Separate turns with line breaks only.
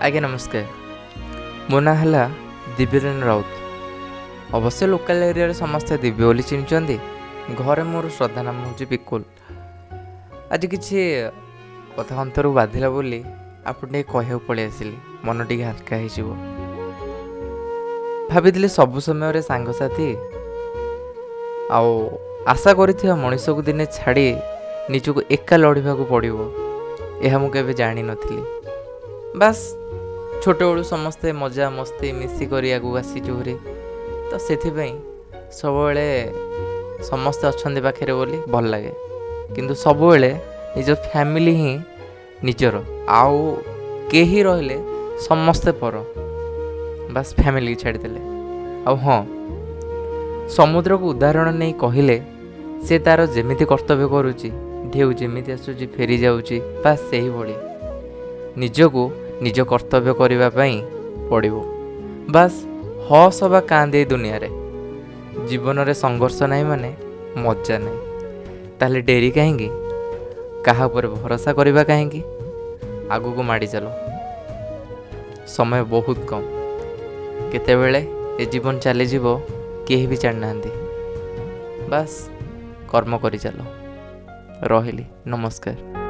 ଆଜ୍ଞା ନମସ୍କାର। ମୋ ନାଁ ହେଲା ଦିବ୍ୟରେନ୍ ରାଉତ। ଅବଶ୍ୟ ଲୋକାଲ ଏରିଆରେ ସମସ୍ତେ ଦିବ୍ୟ ବୋଲି ଚିହ୍ନିଛନ୍ତି। ଘରେ ମୋର ଶ୍ରଦ୍ଧା ନାମ ହେଉଛି ବିକୁଲ। ଆଜି କିଛି କଥା ଅନ୍ତରକୁ ବାଧିଲା ବୋଲି ଆପଣ ଟିକେ କହିବାକୁ ପଳେଇ ଆସିଲି, ମନ ଟିକେ ହାଲକା ହେଇଯିବ। ଭାବିଥିଲି ସବୁ ସମୟରେ ସାଙ୍ଗସାଥି ଆଉ ଆଶା କରିଥିବା ମଣିଷକୁ ଦିନେ ଛାଡ଼ି ନିଜକୁ ଏକା ଲଢ଼ିବାକୁ ପଡ଼ିବ, ଏହା ମୁଁ କେବେ ଜାଣିନଥିଲି। ବାସ୍ ଛୋଟବେଳୁ ସମସ୍ତେ ମଜା ମସ୍ତି ମିଶିକରି ଆଗକୁ ଆସିଛୁ ହେରି, ତ ସେଥିପାଇଁ ସବୁବେଳେ ସମସ୍ତେ ଅଛନ୍ତି ପାଖରେ ବୋଲି ଭଲ ଲାଗେ। କିନ୍ତୁ ସବୁବେଳେ ନିଜ ଫ୍ୟାମିଲି ହିଁ ନିଜର, ଆଉ କେହି ରହିଲେ ସମସ୍ତେ ପର। ବାସ୍ ଫ୍ୟାମିଲିକି ଛାଡ଼ିଦେଲେ। ଆଉ ହଁ, ସମୁଦ୍ରକୁ ଉଦାହରଣ ନେଇ କହିଲେ ସେ ତା'ର ଯେମିତି କର୍ତ୍ତବ୍ୟ କରୁଛି, ଢେଉ ଯେମିତି ଆସୁଛି ଫେରି ଯାଉଛି, ବାସ୍ ସେହିଭଳି ନିଜକୁ ନିଜ କର୍ତ୍ତବ୍ୟ କରିବା ପାଇଁ ପଡ଼ିବ। ବାସ୍ ହସ ବା କାନ୍ଦେ ଏ ଦୁନିଆରେ। ଜୀବନରେ ସଂଘର୍ଷ ନାହିଁ ମାନେ ମଜା ନାହିଁ। ତାହେଲେ ଡେରି କାହିଁକି? କାହା ଉପରେ ଭରସା କରିବା କାହିଁକି? ଆଗକୁ ମାଡ଼ି ଚାଲ। ସମୟ ବହୁତ କମ୍, କେତେବେଳେ ଏ ଜୀବନ ଚାଲିଯିବ କେହି ବି ଜାଣିନାହାନ୍ତି। ବାସ୍ କର୍ମ କରି ଚାଲ। ରହିଲି, ନମସ୍କାର।